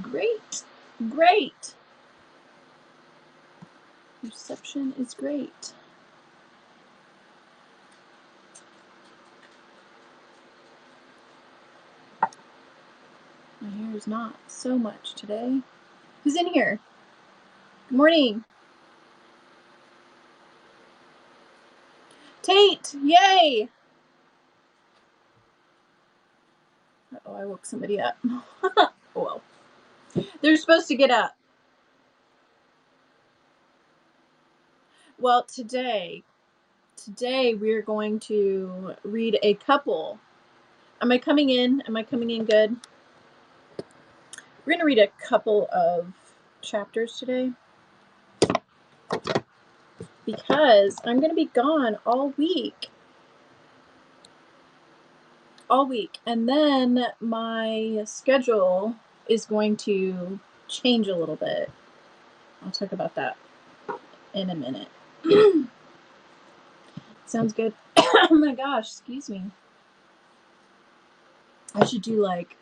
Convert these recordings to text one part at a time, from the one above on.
Great. Great. Reception is great. My hair is not so much today. Who's in here? Good morning. Tate, yay! Uh-oh, I woke somebody up. Oh well. They're supposed to get up. Well, today we're going to read a couple. Am I coming in? Am I coming in good? We're going to read a couple of chapters today because I'm going to be gone all week. And then my schedule is going to change a little bit. I'll talk about that in a minute. Sounds good. Oh my gosh, excuse me. I should do like,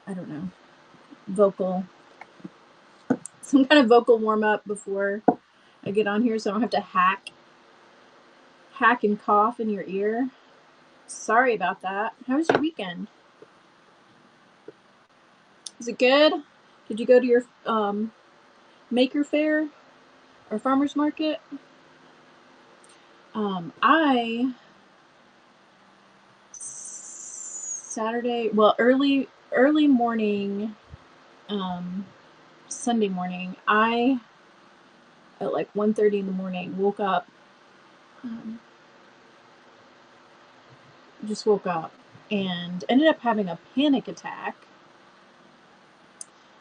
I don't know, some kind of vocal warm up before I get on here so I don't have to hack and cough in your ear. Sorry about that. How was your weekend? Was it good? Did you go to your maker fair or farmer's market? I Saturday, well, early morning, Sunday morning, I at like 1:30 in the morning woke up, just woke up and ended up having a panic attack,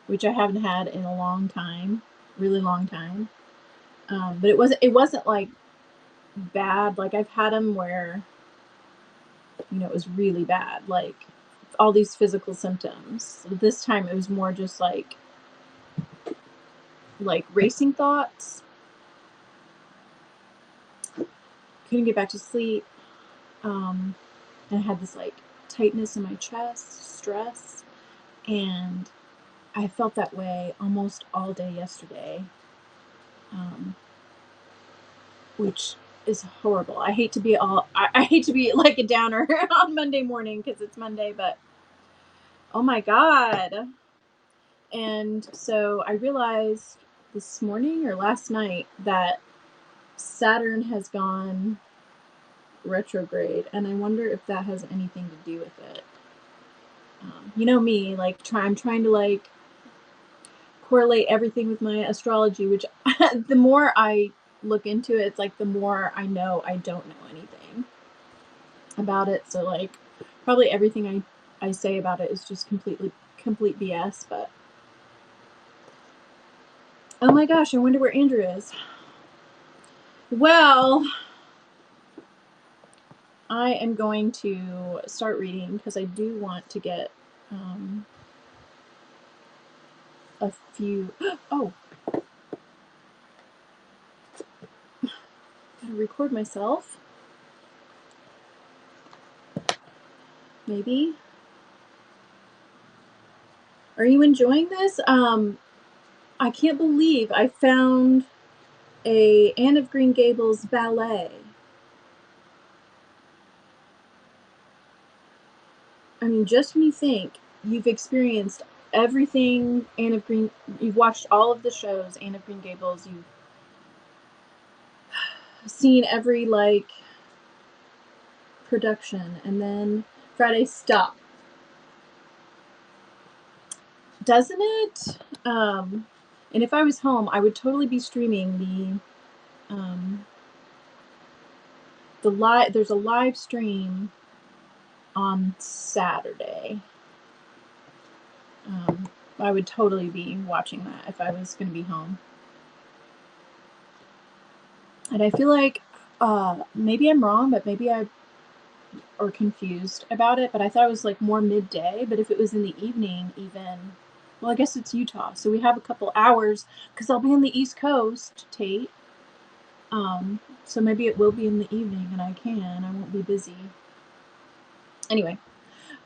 which I haven't had in a long time, really long time. But it wasn't like bad. Like I've had them where, it was really bad, like all these physical symptoms. This time it was more just like racing thoughts. Couldn't get back to sleep. And I had this like tightness in my chest, stress, and I felt that way almost all day yesterday, which is horrible. I hate to be like a downer on Monday morning because it's Monday, but oh my God. And so I realized this morning or last night that Saturn has gone retrograde, and I wonder if that has anything to do with it. You know me, like I'm trying to like correlate everything with my astrology, which the more I look into it, it's like the more I know I don't know anything about it. So like probably everything I say about it is just complete BS. But oh my gosh, I wonder where Andrew is. Well, I am going to start reading because I do want to get a few. Oh, gotta record myself. Maybe. Are you enjoying this? I can't believe I found a Anne of Green Gables ballet. I mean, just when you think you've experienced everything you've watched all of the shows, Anne of Green Gables, you've seen every like production, and then Friday stop. Doesn't it? And if I was home, I would totally be streaming there's a live stream on Saturday. I would totally be watching that if I was going to be home. And I feel like maybe I'm wrong, but maybe or confused about it, but I thought it was like more midday. But if it was in the evening, even, well, I guess it's Utah, so we have a couple hours because I'll be on the East Coast, Tate. So maybe it will be in the evening, and I won't be busy. Anyway,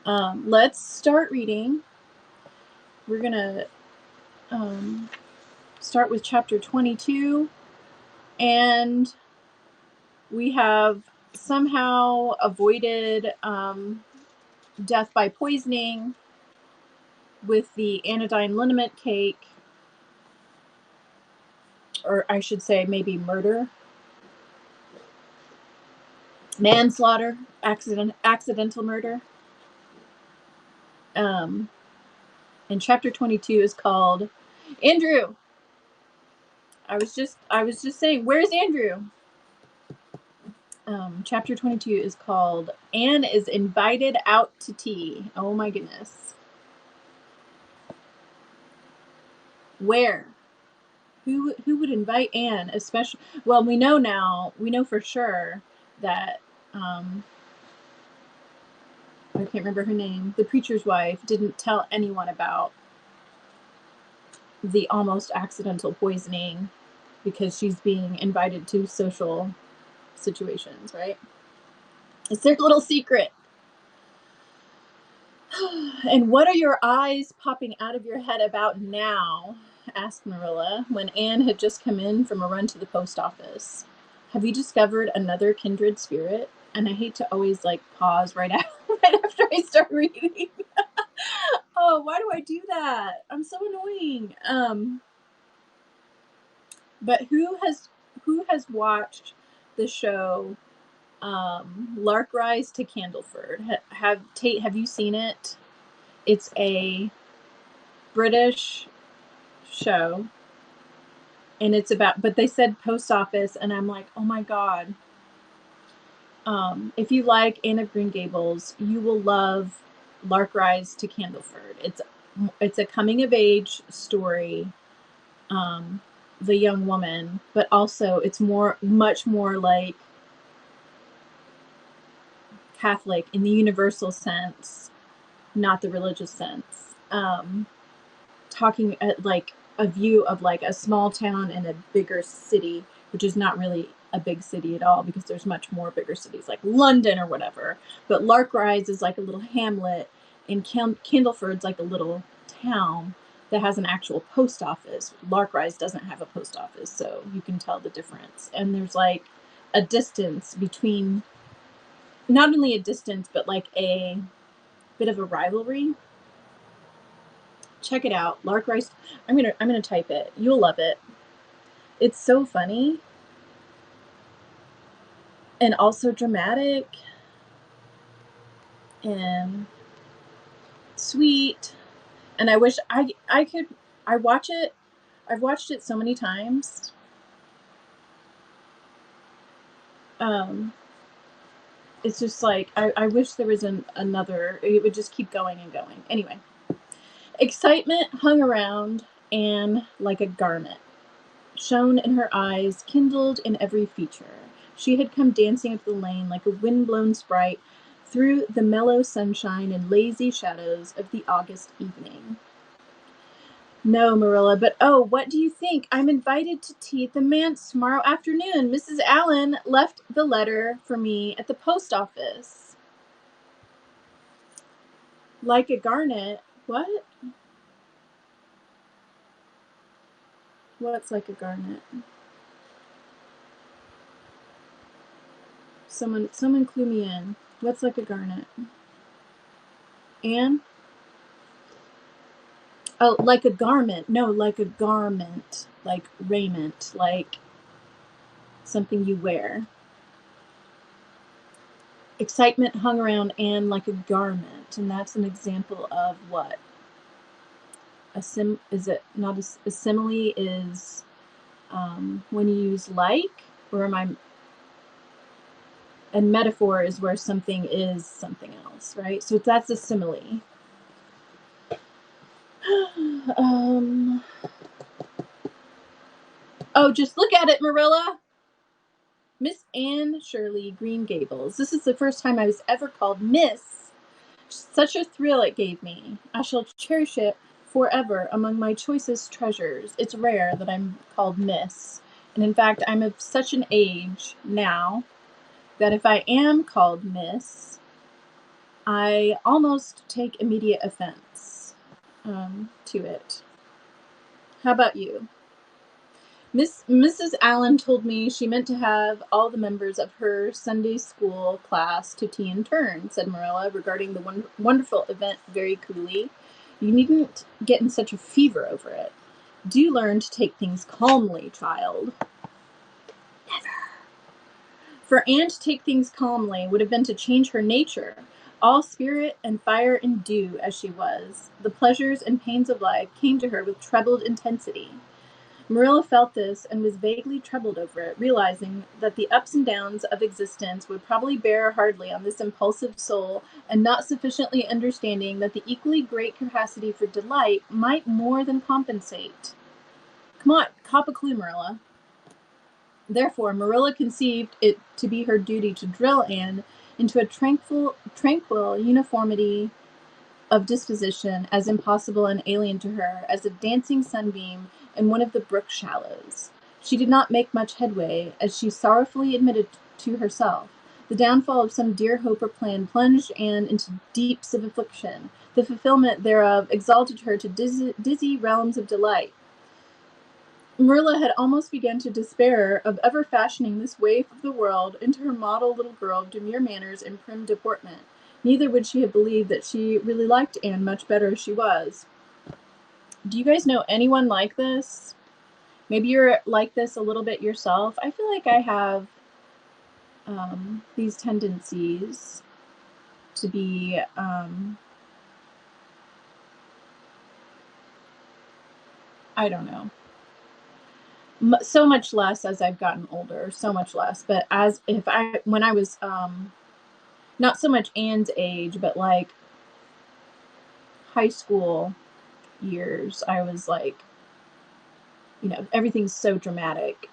let's start reading. we're going to start with chapter 22, and we have somehow avoided death by poisoning with the anodyne liniment cake, or I should say maybe murder, manslaughter, accidental murder. And chapter 22 is called Andrew. I was just saying, where's Andrew? Chapter 22 is called Anne is Invited Out to Tea. Oh my goodness. Where? Who would invite Anne, especially? Well, we know for sure that I can't remember her name. The preacher's wife didn't tell anyone about the almost accidental poisoning because she's being invited to social situations, right? It's their little secret. And what are your eyes popping out of your head about now? Asked Marilla when Anne had just come in from a run to the post office. Have you discovered another kindred spirit? And I hate to always pause right after I start reading. Oh, why do I do that? I'm so annoying. But who has watched the show Lark Rise to Candleford? Tate, have you seen it? It's a British show, and it's about, but they said post office, and I'm like, oh my god. If you like Anne of Green Gables, you will love Lark Rise to Candleford. It's a coming of age story, the young woman, but also it's much more like Catholic in the universal sense, not the religious sense. Talking at a view of a small town and a bigger city, which is not really a big city at all because there's much more bigger cities like London or whatever. But Lark Rise is like a little hamlet, and Candleford's like a little town that has an actual post office. Lark Rise doesn't have a post office, so you can tell the difference. And there's a distance between, not only a distance, but a bit of a rivalry. Check it out, Lark Rise. I'm gonna type it. You'll love it. It's so funny and also dramatic and sweet. And I wish I could. I watch it. I've watched it so many times. It's just I wish there was another. It would just keep going and going. Anyway, excitement hung around Anne like a garment. Shone in her eyes, kindled in every feature. She had come dancing up the lane like a wind-blown sprite through the mellow sunshine and lazy shadows of the August evening. No, Marilla, but oh, what do you think? I'm invited to tea at the manse tomorrow afternoon. Mrs. Allen left the letter for me at the post office. Like a garnet? What? What's like a garnet? Someone clue me in. What's like a garnet? Anne? Oh, like a garment. No, like a garment. Like raiment. Like something you wear. Excitement hung around Anne like a garment. And that's an example of what? Is it not a simile is when you use like, or am I? And metaphor is where something is something else, right? So that's a simile. Oh, just look at it, Marilla. Miss Anne Shirley Green Gables. This is the first time I was ever called Miss. Such a thrill it gave me. I shall cherish it forever among my choicest treasures. It's rare that I'm called Miss. And in fact, I'm of such an age now that if I am called Miss, I almost take immediate offense. to it. How about you? Mrs. Allen told me she meant to have all the members of her Sunday school class to tea in turn, said Marilla, regarding the wonderful event very coolly. You needn't get in such a fever over it. Do learn to take things calmly, child. For Anne to take things calmly would have been to change her nature, all spirit and fire and dew as she was. The pleasures and pains of life came to her with trebled intensity. Marilla felt this and was vaguely troubled over it, realizing that the ups and downs of existence would probably bear hardly on this impulsive soul, and not sufficiently understanding that the equally great capacity for delight might more than compensate. Come on, cop a clue, Marilla. Therefore, Marilla conceived it to be her duty to drill Anne into a tranquil uniformity of disposition as impossible and alien to her as a dancing sunbeam in one of the brook shallows. She did not make much headway, as she sorrowfully admitted to herself. The downfall of some dear hope or plan plunged Anne into deeps of affliction. The fulfillment thereof exalted her to dizzy realms of delight. Marilla had almost begun to despair of ever fashioning this waif of the world into her model little girl of demure manners and prim deportment. Neither would she have believed that she really liked Anne much better as she was. Do you guys know anyone like this? Maybe you're like this a little bit yourself. I feel like I have these tendencies to be I don't know. So much less as I've gotten older, so much less. But when I was not so much Anne's age, but like high school years, I was like, everything's so dramatic.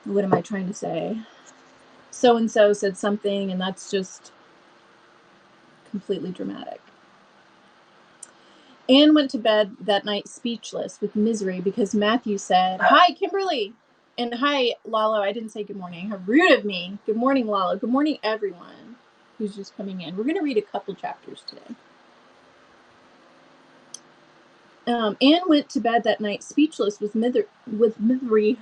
What am I trying to say? So and so said something, and that's just completely dramatic. Anne went to bed that night speechless with misery because Matthew said, "Hi, Kimberly." And hi, Lalo. I didn't say good morning. How rude of me. Good morning, Lalo. Good morning, everyone who's just coming in. We're going to read a couple chapters today. Anne went to bed that night speechless with misery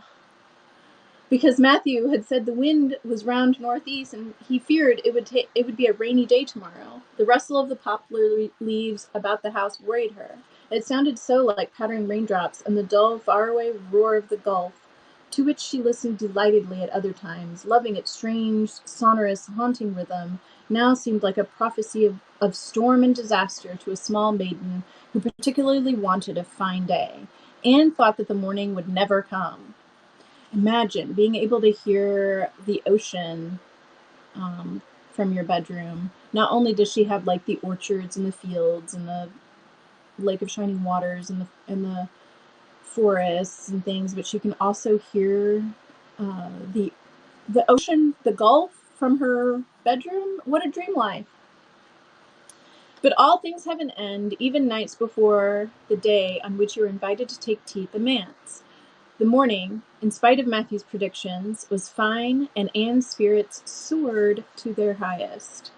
because Matthew had said the wind was round northeast and he feared it would be a rainy day tomorrow. The rustle of the poplar leaves about the house worried her. It sounded so like pattering raindrops and the dull, faraway roar of the Gulf, to which she listened delightedly at other times, loving its strange, sonorous, haunting rhythm, now seemed like a prophecy of storm and disaster to a small maiden who particularly wanted a fine day. Anne thought that the morning would never come. Imagine being able to hear the ocean from your bedroom. Not only does she have like the orchards and the fields and the lake of shining waters and the forests and things, but she can also hear the ocean, the Gulf from her bedroom. What a dream life. But all things have an end, even nights before the day on which you're invited to take tea at the manse. The morning, in spite of Matthew's predictions, was fine, and Anne's spirits soared to their highest.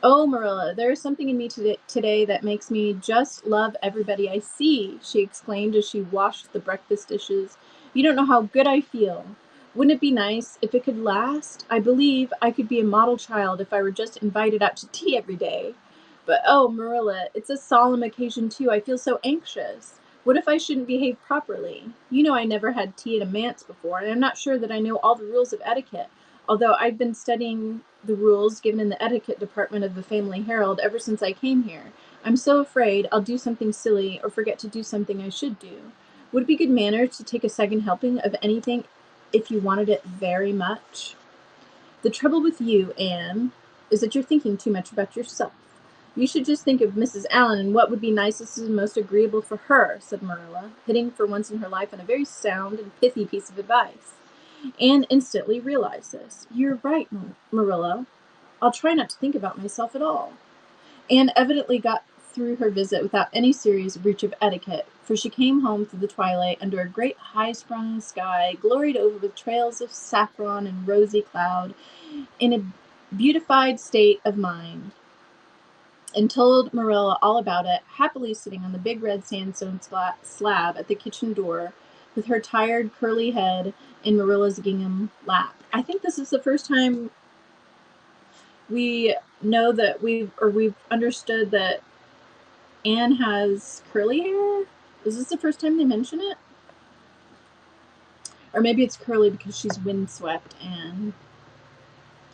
"Oh, Marilla, there is something in me today that makes me just love everybody I see," she exclaimed as she washed the breakfast dishes. "You don't know how good I feel. Wouldn't it be nice if it could last? I believe I could be a model child if I were just invited out to tea every day. But oh, Marilla, it's a solemn occasion too. I feel so anxious. What if I shouldn't behave properly? You know I never had tea at a manse before, and I'm not sure that I know all the rules of etiquette, although I've been studying the rules given in the etiquette department of the Family Herald ever since I came here. I'm so afraid I'll do something silly or forget to do something I should do. Would it be good manners to take a second helping of anything if you wanted it very much? The trouble with you, Anne, is that you're thinking too much about yourself. You should just think of Mrs. Allen and what would be nicest and most agreeable for her," said Marilla, hitting for once in her life on a very sound and pithy piece of advice. Anne instantly realized this. "You're right, Marilla. I'll try not to think about myself at all." Anne evidently got through her visit without any serious breach of etiquette, for she came home through the twilight under a great high-sprung sky, gloried over with trails of saffron and rosy cloud, in a beatified state of mind. and told Marilla all about it, happily sitting on the big red sandstone slab at the kitchen door with her tired curly head in Marilla's gingham lap. I think this is the first time we know that we've understood that Anne has curly hair. Is this the first time they mention it? Or maybe it's curly because she's windswept and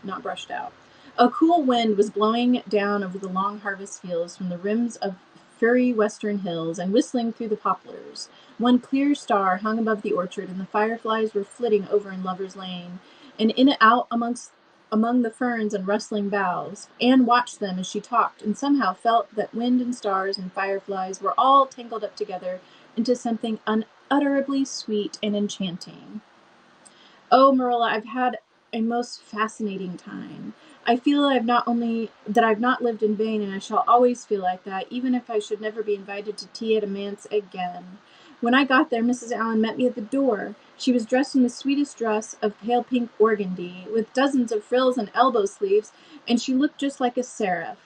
not brushed out. A cool wind was blowing down over the long harvest fields from the rims of furry western hills and whistling through the poplars. One clear star hung above the orchard, and the fireflies were flitting over in Lover's Lane, and in and out among the ferns and rustling boughs. Anne watched them as she talked, and somehow felt that wind and stars and fireflies were all tangled up together into something unutterably sweet and enchanting. Oh, Marilla, I've had a most fascinating time. I feel I've not lived in vain, and I shall always feel like that, even if I should never be invited to tea at a manse again. When I got there, Mrs. Allan met me at the door. She was dressed in the sweetest dress of pale pink organdy, with dozens of frills and elbow sleeves, and she looked just like a seraph.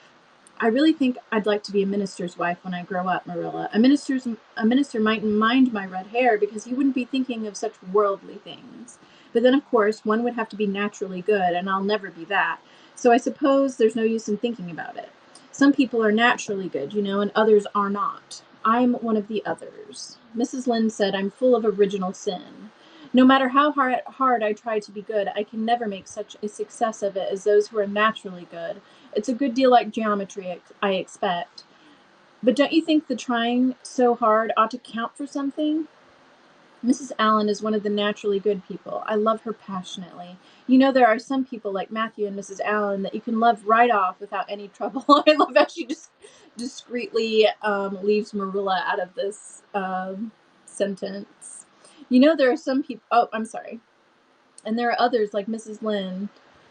I really think I'd like to be a minister's wife when I grow up, Marilla. A minister mightn't mind my red hair because he wouldn't be thinking of such worldly things. But then, of course, one would have to be naturally good, and I'll never be that. So I suppose there's no use in thinking about it. Some people are naturally good, and others are not. I'm one of the others. Mrs. Lynde said I'm full of original sin. No matter how hard I try to be good, I can never make such a success of it as those who are naturally good. It's a good deal like geometry, I expect. But don't you think the trying so hard ought to count for something? Mrs. Allan is one of the naturally good people. I love her passionately. There are some people like Matthew and Mrs. Allan that you can love right off without any trouble. I love how she just discreetly leaves Marilla out of this sentence. There are some people... Oh, I'm sorry. And there are others like Mrs. Lynde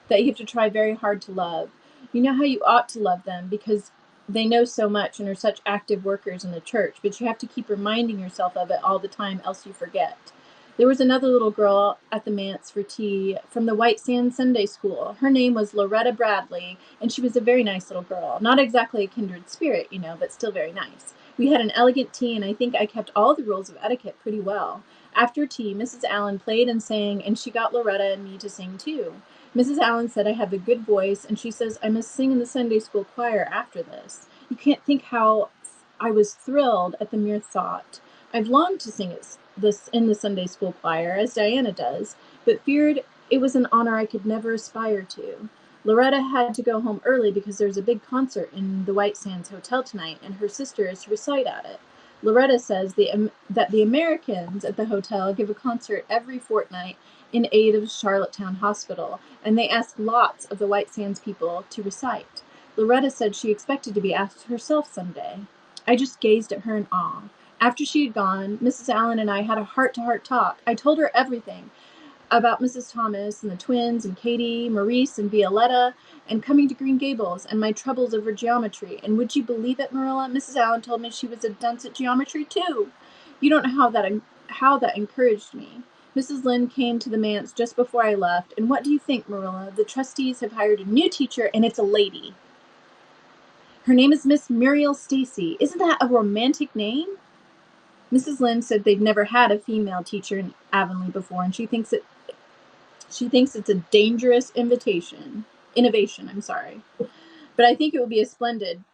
that you have to try very hard to love. You know how you ought to love them because they know so much and are such active workers in the church, but you have to keep reminding yourself of it all the time, else you forget. There was another little girl at the manse for tea from the White Sands Sunday School. Her name was Loretta Bradley, and she was a very nice little girl. Not exactly a kindred spirit, but still very nice. We had an elegant tea, and I think I kept all the rules of etiquette pretty well. After tea, Mrs. Allan played and sang, and she got Loretta and me to sing too. Mrs. Allan said I have a good voice, and she says I must sing in the Sunday school choir after this. You can't think how I was thrilled at the mere thought. I've longed to sing this in the Sunday school choir, as Diana does, but feared it was an honor I could never aspire to. Loretta had to go home early because there's a big concert in the White Sands Hotel tonight, and her sister is to recite at it. Loretta says that the Americans at the hotel give a concert every fortnight in aid of Charlottetown Hospital, and they ask lots of the White Sands people to recite. Loretta said she expected to be asked herself someday. I just gazed at her in awe. After she had gone, Mrs. Allan and I had a heart-to-heart talk. I told her everything about Mrs. Thomas and the twins and Katie, Maurice and Violetta, and coming to Green Gables and my troubles over geometry. And would you believe it, Marilla? Mrs. Allan told me she was a dunce at geometry too. You don't know how that encouraged me. Mrs. Lynde came to the manse just before I left, and what do you think, Marilla? The trustees have hired a new teacher, and it's a lady. Her name is Miss Muriel Stacy. Isn't that a romantic name? Mrs. Lynde said they'd never had a female teacher in Avonlea before, and she thinks it's a dangerous innovation. But I think it will be splendid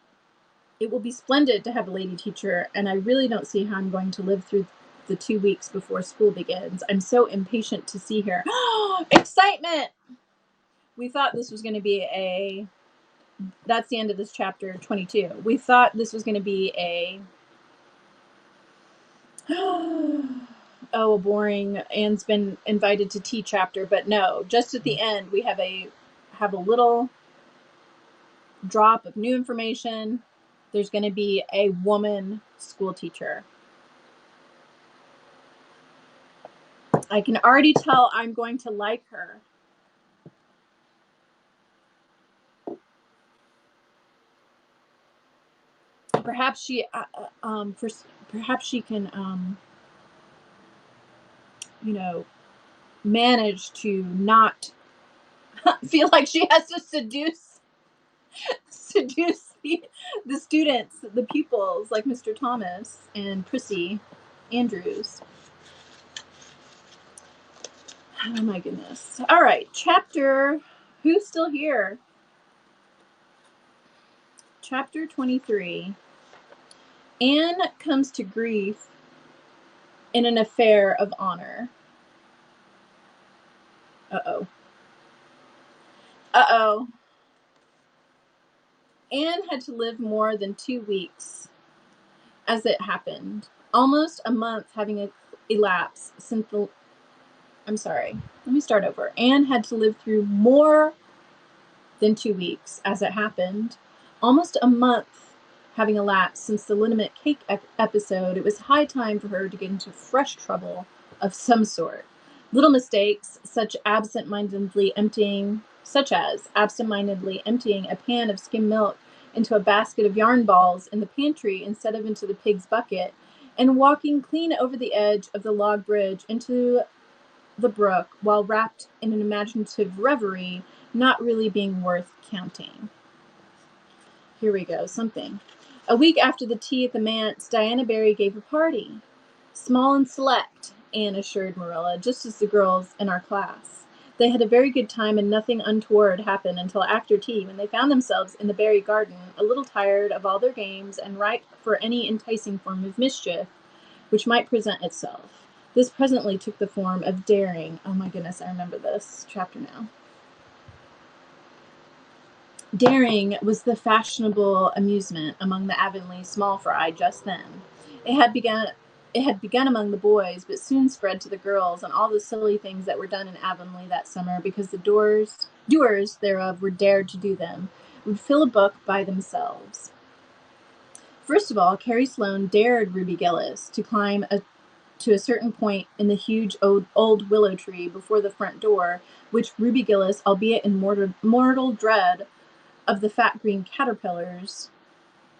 to have a lady teacher, and I really don't see how I'm going to live through the 2 weeks before school begins. I'm so impatient to see her. Excitement! We thought this was going to be that's the end of this chapter 22. We thought this was going to be a boring Anne's been invited to tea chapter, but no, just at the end we have a little drop of new information. There's going to be a woman school teacher. I can already tell I'm going to like her. Perhaps she can manage to not feel like she has to seduce the students, the pupils, like Mr. Thomas and Prissy Andrews. Oh my goodness. All right, chapter. Who's still here? Chapter 23. Anne comes to grief in an affair of honor. Uh-oh. Uh-oh. Anne had to live more than 2 weeks as it happened. Almost a month having elapsed since the... I'm sorry. Let me start over. Anne had to live through more than 2 weeks as it happened. Almost a month having elapsed since the liniment cake episode, it was high time for her to get into fresh trouble of some sort. Little mistakes, such as absent-mindedly emptying a pan of skim milk into a basket of yarn balls in the pantry instead of into the pig's bucket, and walking clean over the edge of the log bridge into the brook while wrapped in an imaginative reverie, not really being worth counting. Here we go, something. A week after the tea at the manse, Diana Barry gave a party. Small and select, Anne assured Marilla, just as the girls in our class. They had a very good time and nothing untoward happened until after tea, when they found themselves in the Barry garden, a little tired of all their games and ripe for any enticing form of mischief which might present itself. This presently took the form of daring. Oh my goodness, I remember this chapter now. Daring was the fashionable amusement among the Avonlea small fry just then. It had begun among the boys, but soon spread to the girls and all the silly things that were done in Avonlea that summer because the doers thereof were dared to do them, would fill a book by themselves. First of all, Carrie Sloane dared Ruby Gillis to climb to a certain point in the huge old willow tree before the front door, which Ruby Gillis, albeit in mortal dread of the fat green caterpillars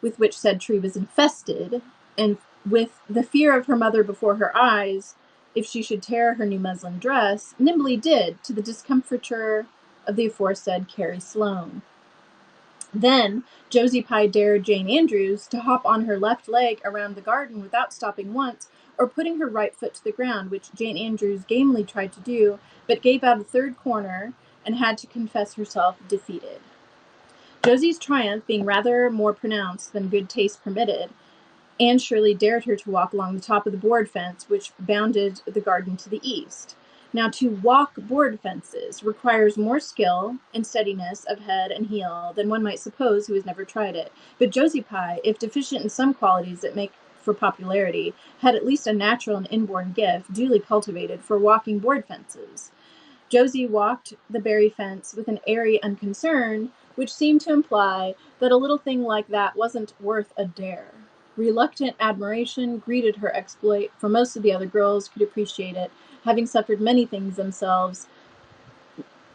with which said tree was infested, and with the fear of her mother before her eyes, if she should tear her new muslin dress, nimbly did, to the discomfiture of the aforesaid Carrie Sloane. Then Josie Pye dared Jane Andrews to hop on her left leg around the garden without stopping once, or putting her right foot to the ground, which Jane Andrews gamely tried to do, but gave out a third corner and had to confess herself defeated. Josie's triumph being rather more pronounced than good taste permitted, Anne Shirley dared her to walk along the top of the board fence which bounded the garden to the east. Now, to walk board fences requires more skill and steadiness of head and heel than one might suppose who has never tried it. But Josie Pye, if deficient in some qualities that make for popularity, had at least a natural and inborn gift, duly cultivated, for walking board fences. Josie walked the Barry fence with an airy unconcern, which seemed to imply that a little thing like that wasn't worth a dare. Reluctant admiration greeted her exploit, for most of the other girls could appreciate it, having suffered many things themselves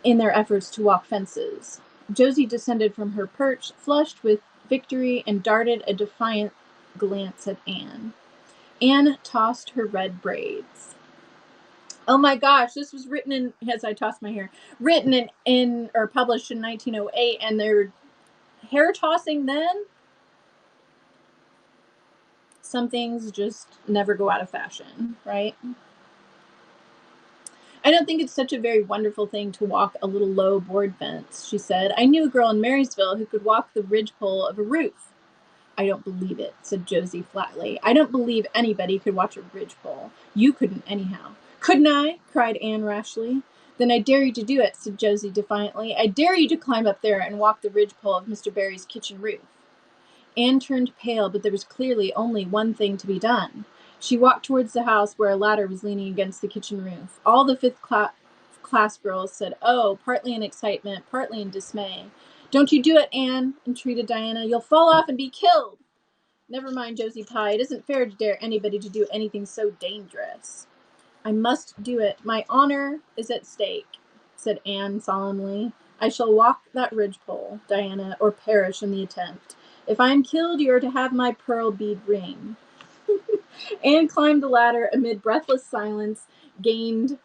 in their efforts to walk fences. Josie descended from her perch, flushed with victory, and darted a defiant glance at Anne. Anne tossed her red braids. Oh my gosh, this was written in, as I toss my hair, written in or published in 1908, and they're hair tossing then? Some things just never go out of fashion, right? I don't think it's such a very wonderful thing to walk a little low board fence, she said. I knew a girl in Marysville who could walk the ridgepole of a roof. I don't believe it, said Josie flatly. I don't believe anybody could watch a ridgepole. You couldn't anyhow. Couldn't I? Cried Anne rashly. Then I dare you to do it, said Josie defiantly. I dare you to climb up there and walk the ridgepole of Mr. Barry's kitchen roof. Anne turned pale, but there was clearly only one thing to be done. She walked towards the house where a ladder was leaning against the kitchen roof. All the fifth class girls said, oh, partly in excitement, partly in dismay. Don't you do it, Anne, entreated Diana. You'll fall off and be killed. Never mind, Josie Pye. It isn't fair to dare anybody to do anything so dangerous. I must do it. My honor is at stake, said Anne solemnly. I shall walk that ridgepole, Diana, or perish in the attempt. If I am killed, you are to have my pearl bead ring. Anne climbed the ladder amid breathless silence, gained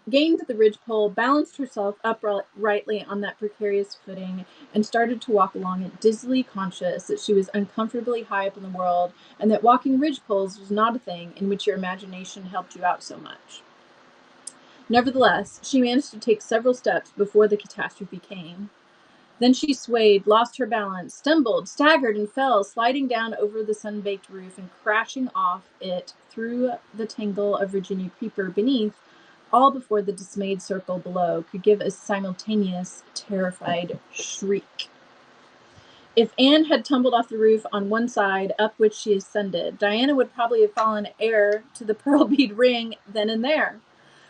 gained the ridgepole, balanced herself uprightly on that precarious footing, and started to walk along it, dizzily conscious that she was uncomfortably high up in the world, and that walking ridgepoles was not a thing in which your imagination helped you out so much. Nevertheless, she managed to take several steps before the catastrophe came. Then she swayed, lost her balance, stumbled, staggered, and fell, sliding down over the sun-baked roof and crashing off it through the tangle of Virginia creeper beneath, all before the dismayed circle below could give a simultaneous, terrified shriek. If Anne had tumbled off the roof on one side, up which she ascended, Diana would probably have fallen heir to the pearl bead ring then and there.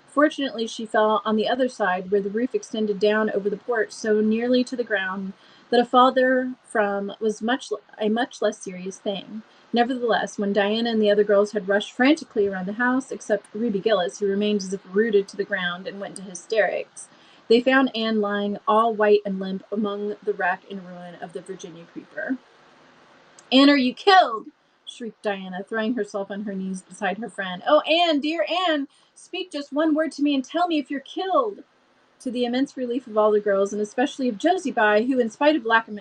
Fortunately, she fell on the other side, where the roof extended down over the porch so nearly to the ground that a fall therefrom was a much less serious thing. Nevertheless, when Diana and the other girls had rushed frantically around the house, except Ruby Gillis, who remained as if rooted to the ground and went into hysterics, they found Anne lying all white and limp among the wreck and ruin of the Virginia creeper. "Anne, are you killed?" shrieked Diana, throwing herself on her knees beside her friend. "Oh, Anne, dear Anne, speak just one word to me and tell me if you're killed." To the immense relief of all the girls, and especially of Josie Pye, who, in spite of lack of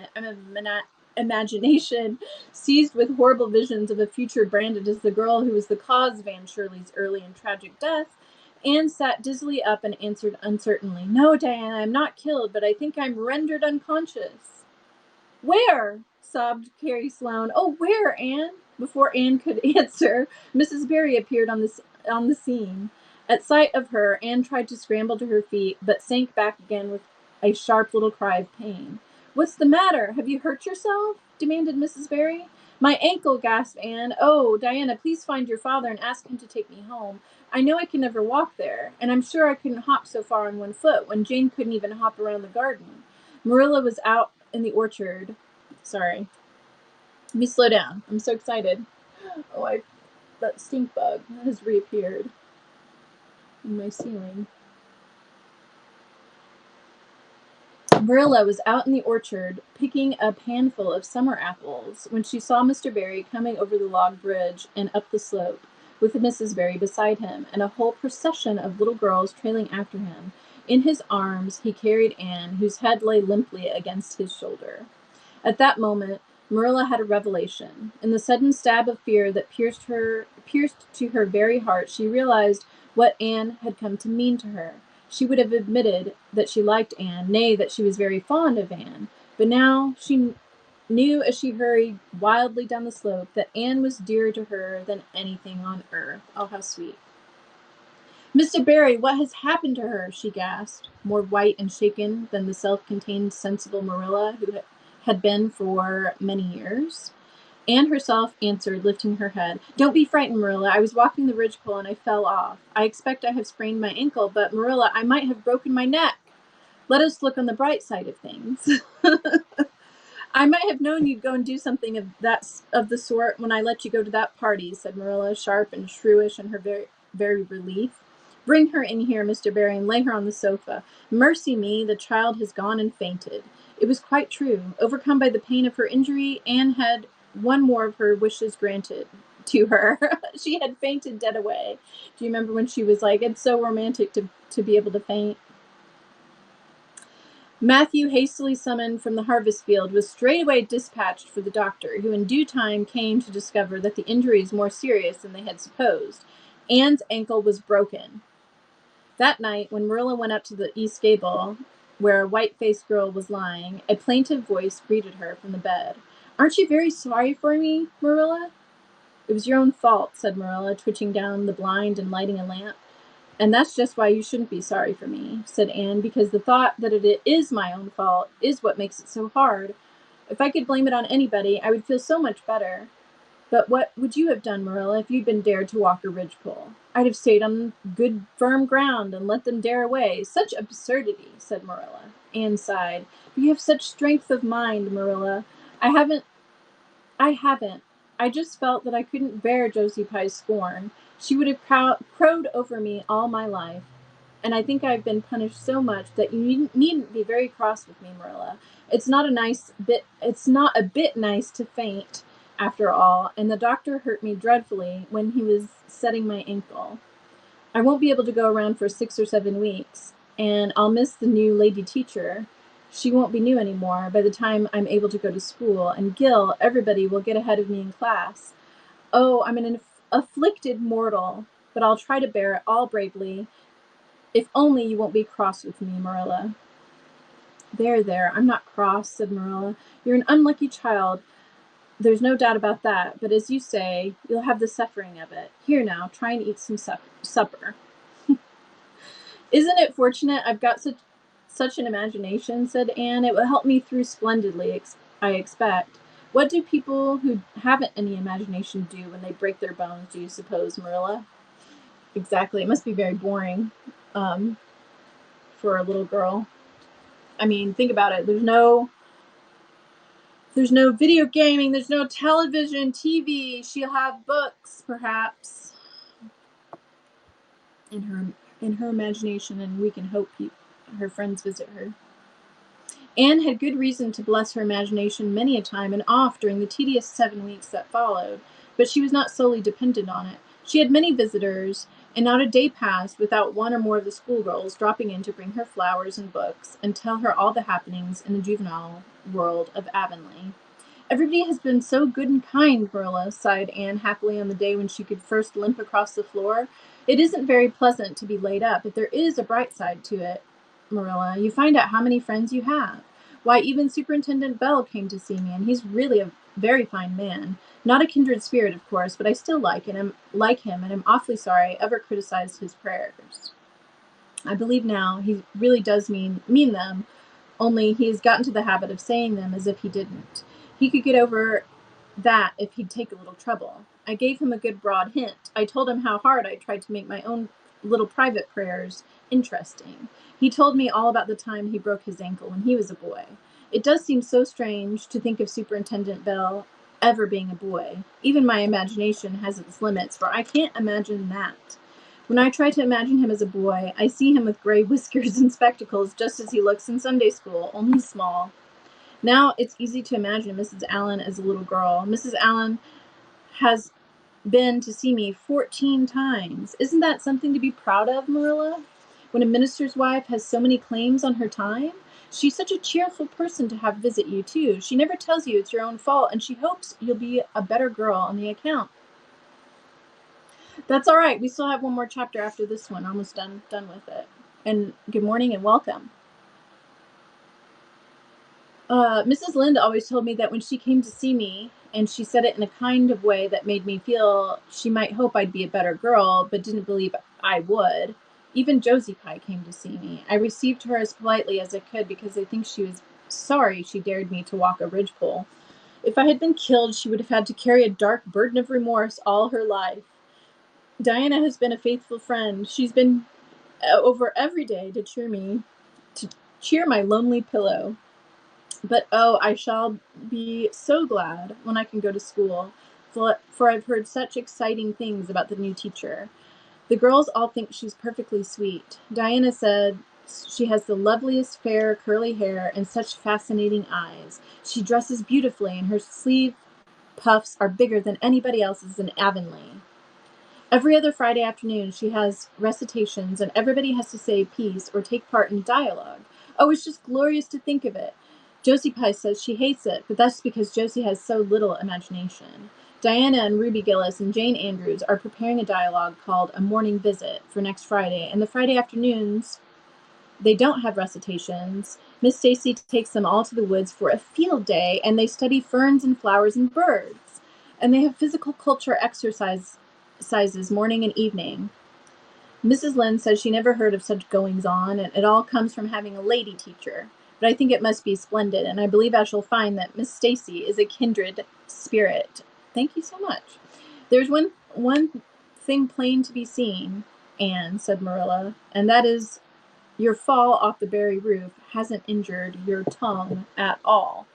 imagination, seized with horrible visions of a future branded as the girl who was the cause of Anne Shirley's early and tragic death, Anne sat dizzily up and answered uncertainly, "No, Diana, I'm not killed, but I think I'm rendered unconscious." "Where?" sobbed Carrie Sloane. "Oh, where, Anne?" Before Anne could answer, Mrs. Barry appeared on the scene. At sight of her, Anne tried to scramble to her feet, but sank back again with a sharp little cry of pain. "What's the matter? Have you hurt yourself?" demanded Mrs. Barry. "My ankle," gasped Anne. "Oh, Diana, please find your father and ask him to take me home. I know I can never walk there, and I'm sure I couldn't hop so far on one foot when Jane couldn't even hop around the garden. Marilla was out in the orchard." Sorry. Let me slow down. I'm so excited. Oh, that stink bug has reappeared in my ceiling. Marilla was out in the orchard picking a panful of summer apples when she saw Mr. Barry coming over the log bridge and up the slope, with Mrs. Barry beside him and a whole procession of little girls trailing after him. In his arms he carried Anne, whose head lay limply against his shoulder. At that moment, Marilla had a revelation. In the sudden stab of fear that pierced to her very heart, she realized what Anne had come to mean to her. She would have admitted that she liked Anne, nay, that she was very fond of Anne. But now she knew as she hurried wildly down the slope that Anne was dearer to her than anything on earth. Oh, how sweet. "Mr. Barry, what has happened to her?" she gasped, more white and shaken than the self-contained, sensible Marilla who had been for many years. Anne herself answered, lifting her head. "Don't be frightened, Marilla. I was walking the ridgepole and I fell off. I expect I have sprained my ankle, but Marilla, I might have broken my neck. Let us look on the bright side of things." "I might have known you'd go and do something of the sort when I let you go to that party," said Marilla, sharp and shrewish in her very relief. "Bring her in here, Mr. Barry, and lay her on the sofa. Mercy me, the child has gone and fainted." It was quite true. Overcome by the pain of her injury, Anne had one more of her wishes granted to her. She had fainted dead away. Do you remember when she was like, "It's so romantic to be able to faint"? Matthew, hastily summoned from the harvest field, was straightway dispatched for the doctor, who in due time came to discover that the injury was more serious than they had supposed. Anne's ankle was broken. That night, when Marilla went up to the east gable, where a white-faced girl was lying, a plaintive voice greeted her from the bed. "Aren't you very sorry for me, Marilla?" "It was your own fault," said Marilla, twitching down the blind and lighting a lamp. "And that's just why you shouldn't be sorry for me," said Anne, "because the thought that it is my own fault is what makes it so hard. If I could blame it on anybody, I would feel so much better. But what would you have done, Marilla, if you'd been dared to walk a ridgepole?" "I'd have stayed on good firm ground and let them dare away. Such absurdity," said Marilla. Anne sighed. "But you have such strength of mind, Marilla. I haven't. I just felt that I couldn't bear Josie Pye's scorn. She would have crowed over me all my life. And I think I've been punished so much that you needn't be very cross with me, Marilla. It's not a bit nice to faint, after all, and the doctor hurt me dreadfully when he was setting my ankle." I won't be able to go around for 6 or 7 weeks, and I'll miss the new lady teacher. She won't be new anymore by the time I'm able to go to school, and Gil, everybody will get ahead of me in class. Oh, I'm an afflicted mortal, but I'll try to bear it all bravely. If only you won't be cross with me, Marilla." There, I'm not cross," said Marilla. "You're an unlucky child. There's no doubt about that, but as you say, you'll have the suffering of it. Here now, try and eat some supper." "Isn't it fortunate I've got such an imagination?" said Anne. "It will help me through splendidly, I expect. What do people who haven't any imagination do when they break their bones, do you suppose, Marilla?" Exactly. It must be very boring for a little girl. I mean, think about it. There's no video gaming, there's no television, TV. She'll have books, perhaps, in her imagination, and we can hope her friends visit her. Anne had good reason to bless her imagination many a time and oft during the tedious 7 weeks that followed, but she was not solely dependent on it. She had many visitors, and not a day passed without one or more of the schoolgirls dropping in to bring her flowers and books and tell her all the happenings in the juvenile world of Avonlea. "Everybody has been so good and kind, Marilla," sighed Anne happily on the day when she could first limp across the floor. "It isn't very pleasant to be laid up, but there is a bright side to it, Marilla. You find out how many friends you have. Why, even Superintendent Bell came to see me, and he's really a very fine man. Not a kindred spirit, of course, but I still like him, and I'm awfully sorry I ever criticized his prayers. I believe now he really does mean them, only he has gotten to the habit of saying them as if he didn't. He could get over that if he'd take a little trouble. I gave him a good broad hint. I told him how hard I tried to make my own little private prayers interesting. He told me all about the time he broke his ankle when he was a boy. It does seem so strange to think of Superintendent Bell ever being a boy. Even my imagination has its limits, for I can't imagine that. When I try to imagine him as a boy, I see him with gray whiskers and spectacles, just as he looks in Sunday school, only small. Now it's easy to imagine Mrs. Allan as a little girl. Mrs. Allan has been to see me 14 times. Isn't that something to be proud of, Marilla? When a minister's wife has so many claims on her time? She's such a cheerful person to have visit you, too. She never tells you it's your own fault, and she hopes you'll be a better girl on the account." That's all right. We still have one more chapter after this one. Almost done with it. And good morning and welcome. Mrs. Lynde always told me that when she came to see me, and she said it in a kind of way that made me feel she might hope I'd be a better girl, but didn't believe I would. Even Josie Pye came to see me. I received her as politely as I could because I think she was sorry she dared me to walk a ridgepole. If I had been killed, she would have had to carry a dark burden of remorse all her life. Diana has been a faithful friend. She's been over every day to cheer my lonely pillow. But oh, I shall be so glad when I can go to school, for I've heard such exciting things about the new teacher. The girls all think she's perfectly sweet. Diana said she has the loveliest fair curly hair and such fascinating eyes. She dresses beautifully, and her sleeve puffs are bigger than anybody else's in Avonlea. Every other Friday afternoon she has recitations, and everybody has to say a piece or take part in dialogue. Oh, it's just glorious to think of it. Josie Pye says she hates it, but that's because Josie has so little imagination. Diana and Ruby Gillis and Jane Andrews are preparing a dialogue called A Morning Visit for next Friday, and the Friday afternoons they don't have recitations. Miss Stacy takes them all to the woods for a field day, and they study ferns and flowers and birds. And they have physical culture exercises morning and evening. Mrs. Lynde says she never heard of such goings-on, and it all comes from having a lady teacher. But I think it must be splendid, and I believe I shall find that Miss Stacy is a kindred spirit. Thank you so much. There's one thing plain to be seen, Anne, said Marilla, and that is your fall off the berry roof hasn't injured your tongue at all.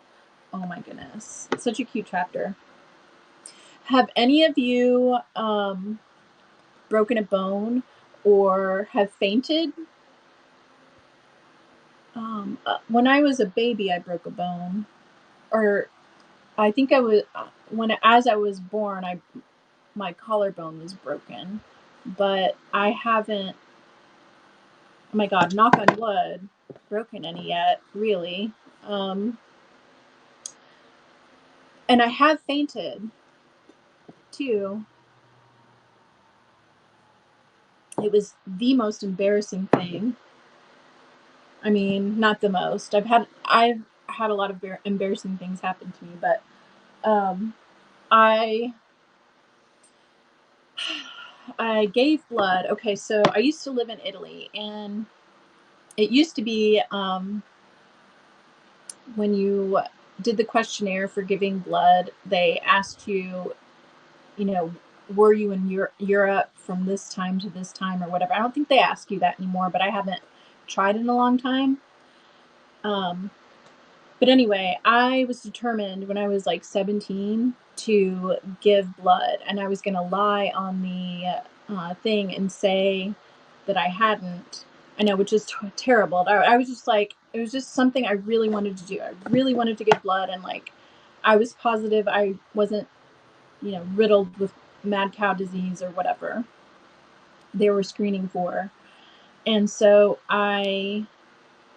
Oh my goodness. Such a cute chapter. Have any of you broken a bone or have fainted? When I was a baby, I broke a bone. Or I think I was, as I was born, my collarbone was broken. but I haven't, oh my God, knock on wood, broken any yet, really. And I have fainted too. It was the most embarrassing thing. I mean, not the most. I've had a lot of embarrassing things happen to me, but I I gave blood. Okay, so I used to live in Italy, and it used to be when you did the questionnaire for giving blood, they asked you, were you in Europe from this time to this time or whatever. I don't think they ask you that anymore, but I haven't tried in a long time. But anyway, I was determined when I was like 17 to give blood, and I was going to lie on the thing and say that I hadn't. I know, which is terrible. I was just like, it was just something I really wanted to do. I really wanted to give blood, and like, I was positive I wasn't, riddled with mad cow disease or whatever they were screening for. And so I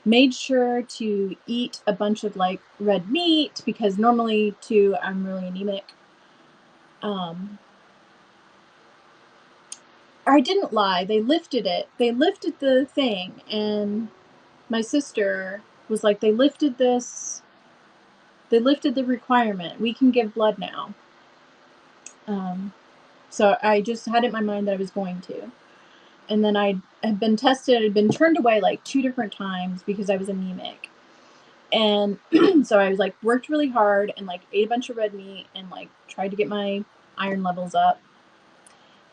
made sure to eat a bunch of like red meat because normally too I'm really anemic. I didn't lie. They lifted it. They lifted the thing, and my sister was like, they lifted this. They lifted the requirement. We can give blood now. So I just had it in my mind that I was going to. And then I had been tested. I had been turned away like 2 different times because I was anemic. And so I was like, worked really hard and like ate a bunch of red meat and like tried to get my iron levels up.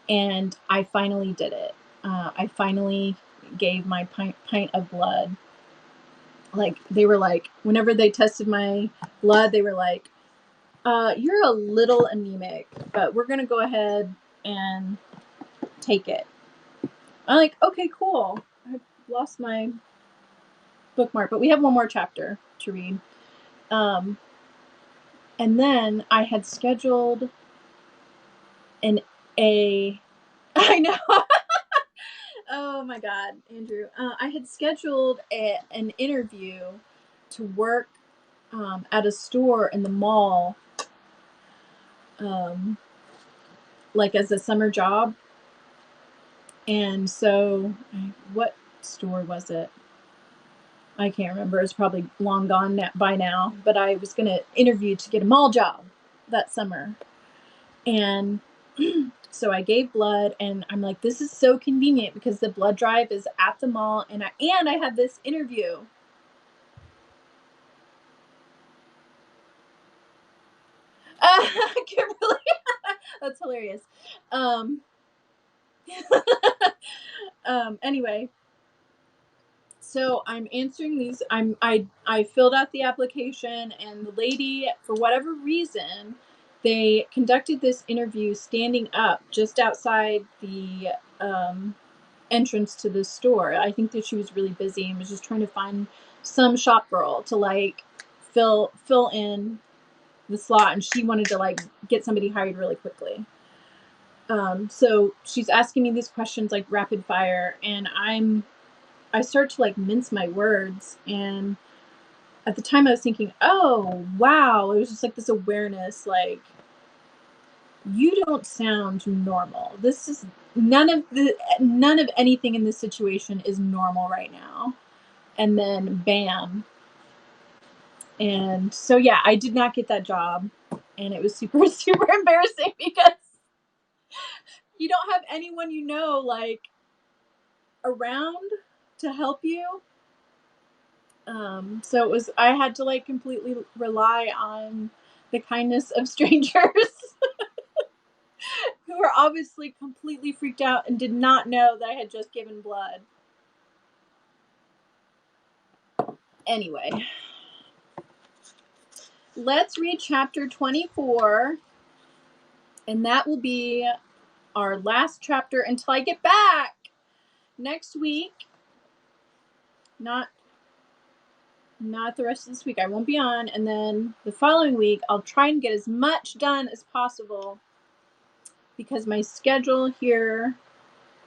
And I finally did it. I finally gave my pint of blood. Like, they were like, whenever they tested my blood, they were like, you're a little anemic, but we're going to go ahead and take it. I'm like, okay, cool. I lost my bookmark, but we have one more chapter to read. And then I had scheduled I know. Oh my God, Andrew. I had scheduled an interview to work at a store in the mall, like as a summer job. And so, what store was it? I can't remember. It's probably long gone by now. But I was going to interview to get a mall job that summer. And so I gave blood, and I'm like, this is so convenient because the blood drive is at the mall, and I had this interview. Kimberly, that's hilarious. Anyway, so I'm answering these. I filled out the application, and the lady, for whatever reason, they conducted this interview standing up just outside the entrance to the store. I think that she was really busy and was just trying to find some shop girl to like fill in the slot, and she wanted to like get somebody hired really quickly. So she's asking me these questions like rapid fire, and I start to like mince my words. And at the time I was thinking, oh wow, it was just like this awareness, like, you don't sound normal. This is none of anything in this situation is normal right now. And then bam. And so yeah, I did not get that job, and it was super super embarrassing because you don't have anyone like around to help you. So I had to like completely rely on the kindness of strangers who were obviously completely freaked out and did not know that I had just given blood. Anyway, let's read chapter 24, and that will be our last chapter until I get back next week. Not the rest of this week. I won't be on. And then the following week, I'll try and get as much done as possible because my schedule here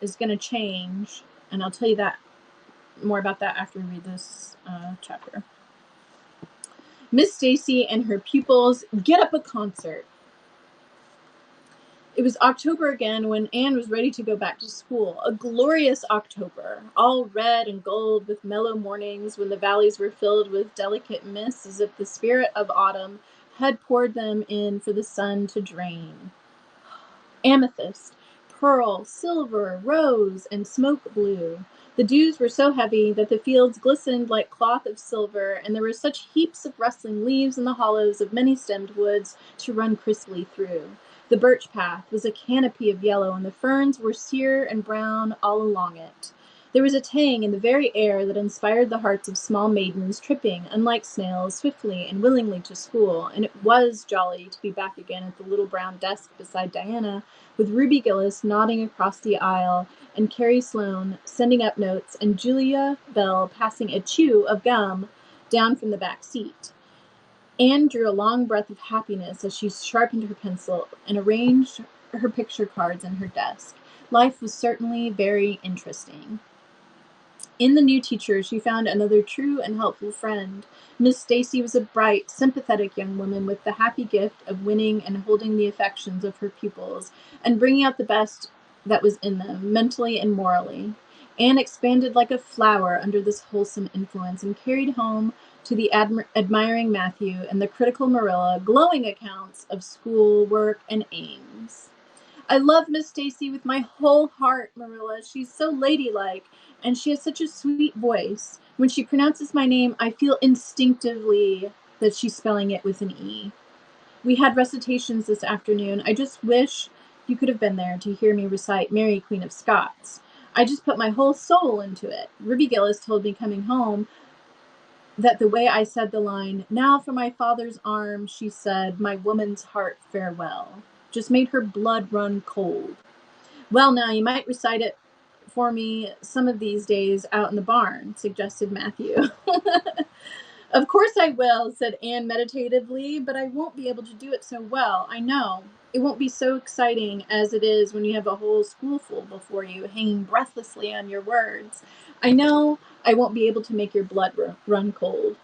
is going to change, and I'll tell you that more about that after we read this chapter. Miss Stacy and her pupils get up a concert. It was October again when Anne was ready to go back to school. A glorious October, all red and gold with mellow mornings when the valleys were filled with delicate mists as if the spirit of autumn had poured them in for the sun to drain. Amethyst, pearl, silver, rose, and smoke blue. The dews were so heavy that the fields glistened like cloth of silver, and there were such heaps of rustling leaves in the hollows of many-stemmed woods to run crisply through. The birch path was a canopy of yellow, and the ferns were sere and brown all along it. There was a tang in the very air that inspired the hearts of small maidens tripping, unlike snails, swiftly and willingly to school, and it was jolly to be back again at the little brown desk beside Diana, with Ruby Gillis nodding across the aisle, and Carrie Sloane sending up notes, and Julia Bell passing a chew of gum down from the back seat. Anne drew a long breath of happiness as she sharpened her pencil and arranged her picture cards in her desk. Life was certainly very interesting. In the new teacher, she found another true and helpful friend. Miss Stacy was a bright, sympathetic young woman with the happy gift of winning and holding the affections of her pupils and bringing out the best that was in them, mentally and morally. Anne expanded like a flower under this wholesome influence and carried home to the admiring Matthew and the critical Marilla glowing accounts of school work and aims. I love Miss Stacy with my whole heart, Marilla. She's so ladylike, and she has such a sweet voice. When she pronounces my name, I feel instinctively that she's spelling it with an E. We had recitations this afternoon. I just wish you could have been there to hear me recite Mary, Queen of Scots. I just put my whole soul into it. Ruby Gillis told me coming home that the way I said the line, "Now for my father's arm," she said, "my woman's heart farewell," just made her blood run cold. Well, now you might recite it for me some of these days out in the barn, suggested Matthew. Of course I will, said Anne meditatively, but I won't be able to do it so well. I know. It won't be so exciting as it is when you have a whole schoolful before you, hanging breathlessly on your words. I know I won't be able to make your blood run cold.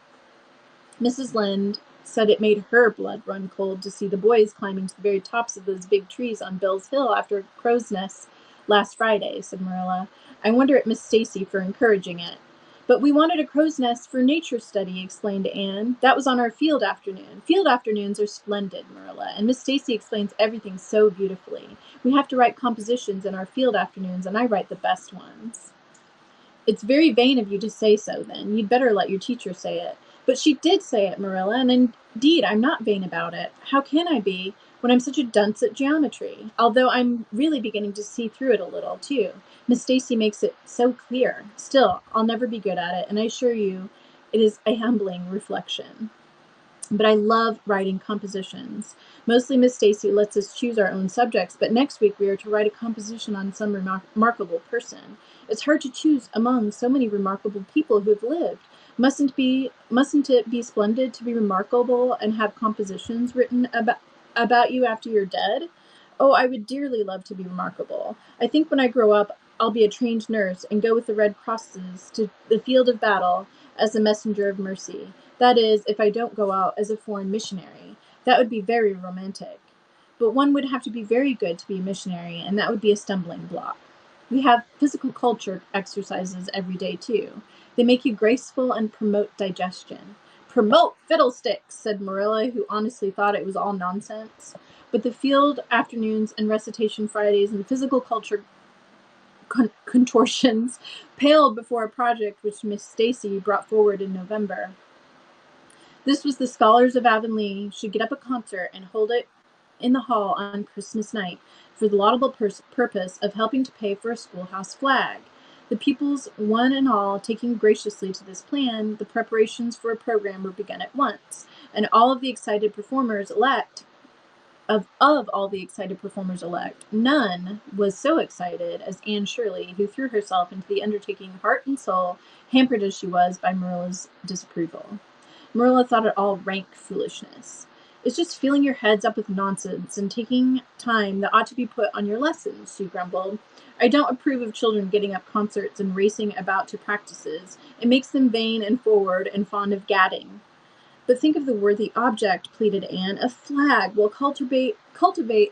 Mrs. Lynde said it made her blood run cold to see the boys climbing to the very tops of those big trees on Bill's Hill after crow's nests last Friday, said Marilla. I wonder at Miss Stacy for encouraging it. But we wanted a crow's nest for nature study, explained Anne. That was on our field afternoon. Field afternoons are splendid, Marilla, and Miss Stacy explains everything so beautifully. We have to write compositions in our field afternoons, and I write the best ones. It's very vain of you to say so, then. You'd better let your teacher say it. But she did say it, Marilla, and indeed I'm not vain about it. How can I be when I'm such a dunce at geometry? Although I'm really beginning to see through it a little, too. Miss Stacy makes it so clear. Still, I'll never be good at it, and I assure you it is a humbling reflection. But I love writing compositions. Mostly Miss Stacy lets us choose our own subjects, but next week we are to write a composition on some remarkable person. It's hard to choose among so many remarkable people who have lived. Mustn't it be splendid to be remarkable and have compositions written about you after you're dead? Oh, I would dearly love to be remarkable. I think when I grow up, I'll be a trained nurse and go with the Red Crosses to the field of battle as a messenger of mercy. That is, if I don't go out as a foreign missionary. That would be very romantic. But one would have to be very good to be a missionary, and that would be a stumbling block. We have physical culture exercises every day, too. They make you graceful and promote digestion. Promote fiddlesticks, said Marilla, who honestly thought it was all nonsense. But the field afternoons and recitation Fridays and physical culture contortions paled before a project which Miss Stacy brought forward in November. This was the Scholars of Avonlea should get up a concert and hold it in the hall on Christmas night for the laudable purpose of helping to pay for a schoolhouse flag. The pupils, one and all, taking graciously to this plan, the preparations for a program were begun at once, and all of the excited performers elect Of all the excited performers elect, none was so excited as Anne Shirley, who threw herself into the undertaking heart and soul, hampered as she was by Marilla's disapproval. Marilla thought it all rank foolishness. It's just filling your heads up with nonsense and taking time that ought to be put on your lessons, she grumbled. I don't approve of children getting up concerts and racing about to practices. It makes them vain and forward and fond of gadding. But think of the worthy object, pleaded Anne. A flag will cultivate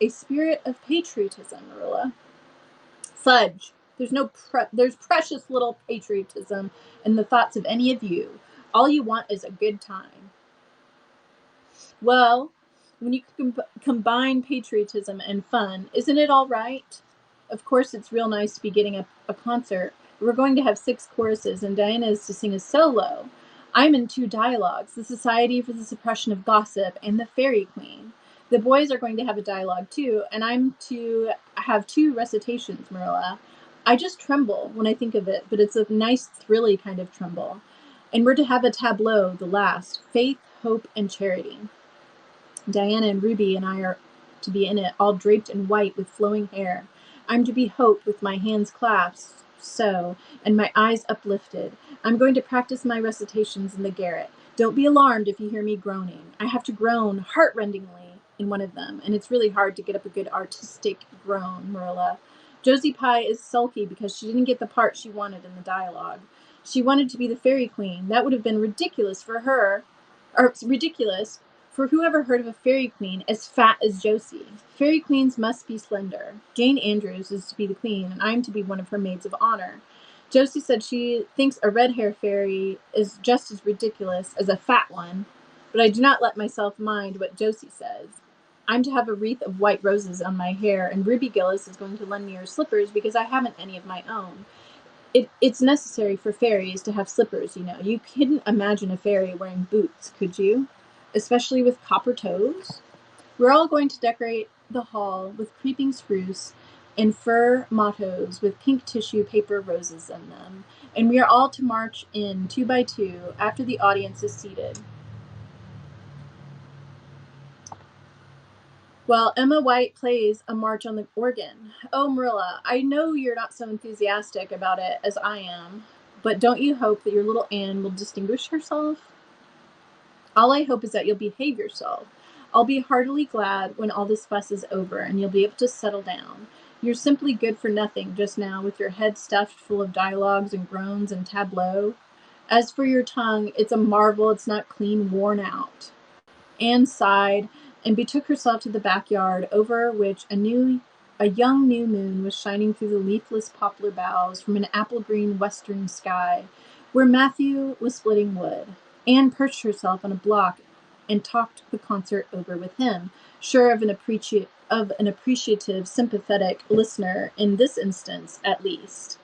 a spirit of patriotism, Marilla. Fudge. There's precious little patriotism in the thoughts of any of you. All you want is a good time. Well, when you combine patriotism and fun, isn't it all right? Of course, it's real nice to be getting a concert. We're going to have 6 choruses, and Diana is to sing a solo. I'm in 2 dialogues, the Society for the Suppression of Gossip and the Fairy Queen. The boys are going to have a dialogue, too, and I'm to have 2 recitations, Marilla. I just tremble when I think of it, but it's a nice, thrilly kind of tremble. And we're to have a tableau, the last, Faith, Hope, and Charity. Diana and Ruby and I are to be in it, all draped in white with flowing hair. I'm to be Hope with my hands clasped, so, and my eyes uplifted. I'm going to practice my recitations in the garret. Don't be alarmed if you hear me groaning. I have to groan heart-rendingly in one of them, and it's really hard to get up a good artistic groan, Marilla. Josie Pye is sulky because she didn't get the part she wanted in the dialogue. She wanted to be the Fairy Queen. That would have been ridiculous for her, or ridiculous, for who ever heard of a fairy queen as fat as Josie? Fairy queens must be slender. Jane Andrews is to be the queen, and I'm to be one of her maids of honor. Josie said she thinks a red-hair fairy is just as ridiculous as a fat one, but I do not let myself mind what Josie says. I'm to have a wreath of white roses on my hair, and Ruby Gillis is going to lend me her slippers because I haven't any of my own. It's necessary for fairies to have slippers, you know. You couldn't imagine a fairy wearing boots, could you? Especially with copper toes. We're all going to decorate the hall with creeping spruce and fir mottos with pink tissue paper roses in them, and we are all to march in 2 by 2 after the audience is seated. While Emma White plays a march on the organ. Oh, Marilla, I know you're not so enthusiastic about it as I am, but don't you hope that your little Anne will distinguish herself? All I hope is that you'll behave yourself. I'll be heartily glad when all this fuss is over and you'll be able to settle down. You're simply good for nothing just now with your head stuffed full of dialogues and groans and tableaux. As for your tongue, it's a marvel it's not clean worn out. Anne sighed and betook herself to the backyard, over which a young new moon was shining through the leafless poplar boughs from an apple-green western sky, where Matthew was splitting wood. Anne perched herself on a block and talked the concert over with him, sure of an appreciative, sympathetic listener in this instance, at least.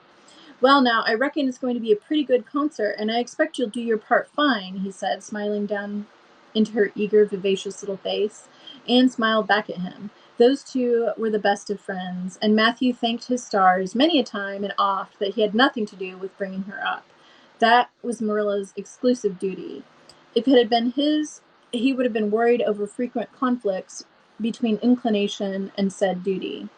Well, now, I reckon it's going to be a pretty good concert, and I expect you'll do your part fine, he said, smiling down into her eager, vivacious little face. Anne smiled back at him. Those 2 were the best of friends, and Matthew thanked his stars many a time and oft that he had nothing to do with bringing her up. That was Marilla's exclusive duty. If it had been his, he would have been worried over frequent conflicts between inclination and said duty.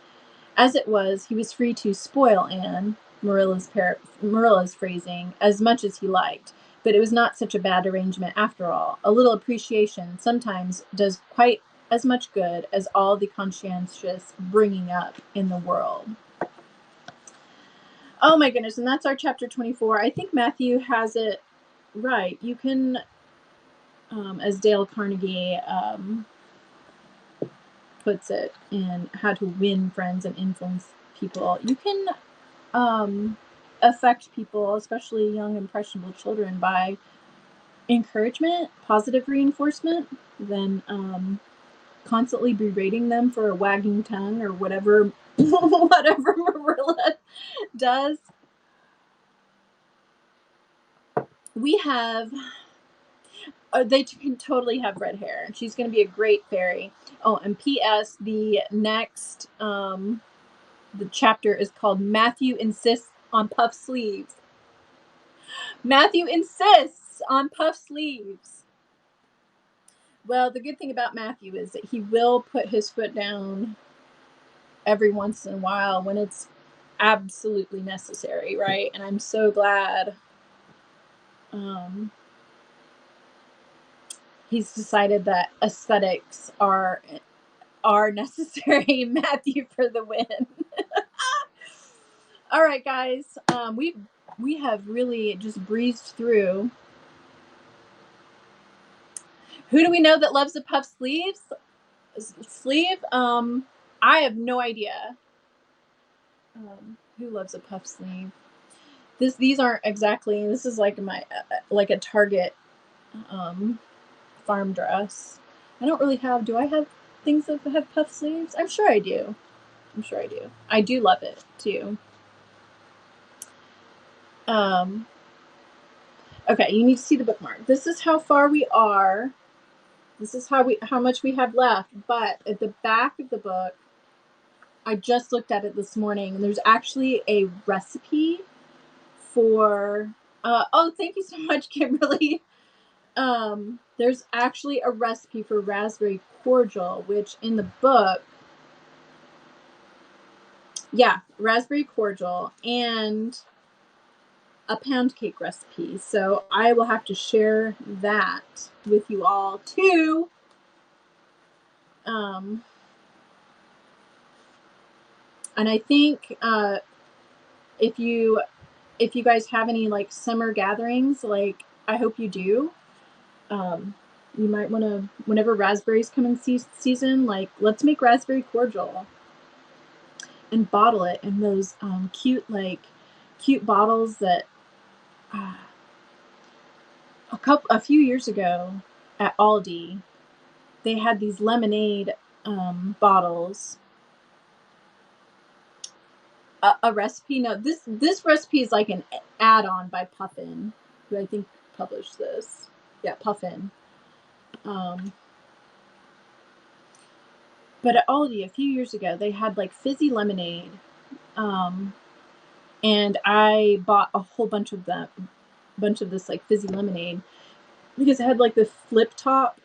As it was, he was free to spoil Anne, Marilla's phrasing, as much as he liked, but it was not such a bad arrangement after all. A little appreciation sometimes does quite as much good as all the conscientious bringing up in the world. Oh my goodness, and that's our chapter 24. I think Matthew has it right. You can, as Dale Carnegie puts it in How to Win Friends and Influence People, you can affect people, especially young, impressionable children, by encouragement, positive reinforcement, than constantly berating them for a wagging tongue or whatever whatever Marilla does. We have they can totally have red hair. She's going to be a great fairy. Oh, and P.S. The next the chapter is called Matthew Insists on Puff Sleeves. Matthew insists on puff sleeves. Well, the good thing about Matthew is that he will put his foot down every once in a while when it's absolutely necessary, right? And I'm so glad he's decided that aesthetics are necessary. Matthew for the win. All right, guys. We have really just breezed through. Who do we know that loves a puff sleeve? I have no idea. Who loves a puff sleeve? These aren't exactly. This is like like a Target farm dress. I don't really have. Do I have things that have puff sleeves? I'm sure I do. I do love it too. Okay, you need to see the bookmark. This is how far we are. This is how much we have left. But at the back of the book, I just looked at it this morning, and there's actually a recipe for. Oh, thank you so much, Kimberly. There's actually a recipe for raspberry cordial, which in the book, yeah, raspberry cordial and a pound cake recipe. So I will have to share that with you all too. And I think if you guys have any like summer gatherings, like I hope you do, you might want to, whenever raspberries come in season, like let's make raspberry cordial and bottle it in those cute bottles that a few years ago at Aldi, they had these lemonade bottles. A recipe. No, this recipe is like an add-on by Puffin, who I think published this. Yeah, Puffin. But at Aldi a few years ago, they had like fizzy lemonade, and I bought a whole bunch of this like fizzy lemonade because it had like the flip top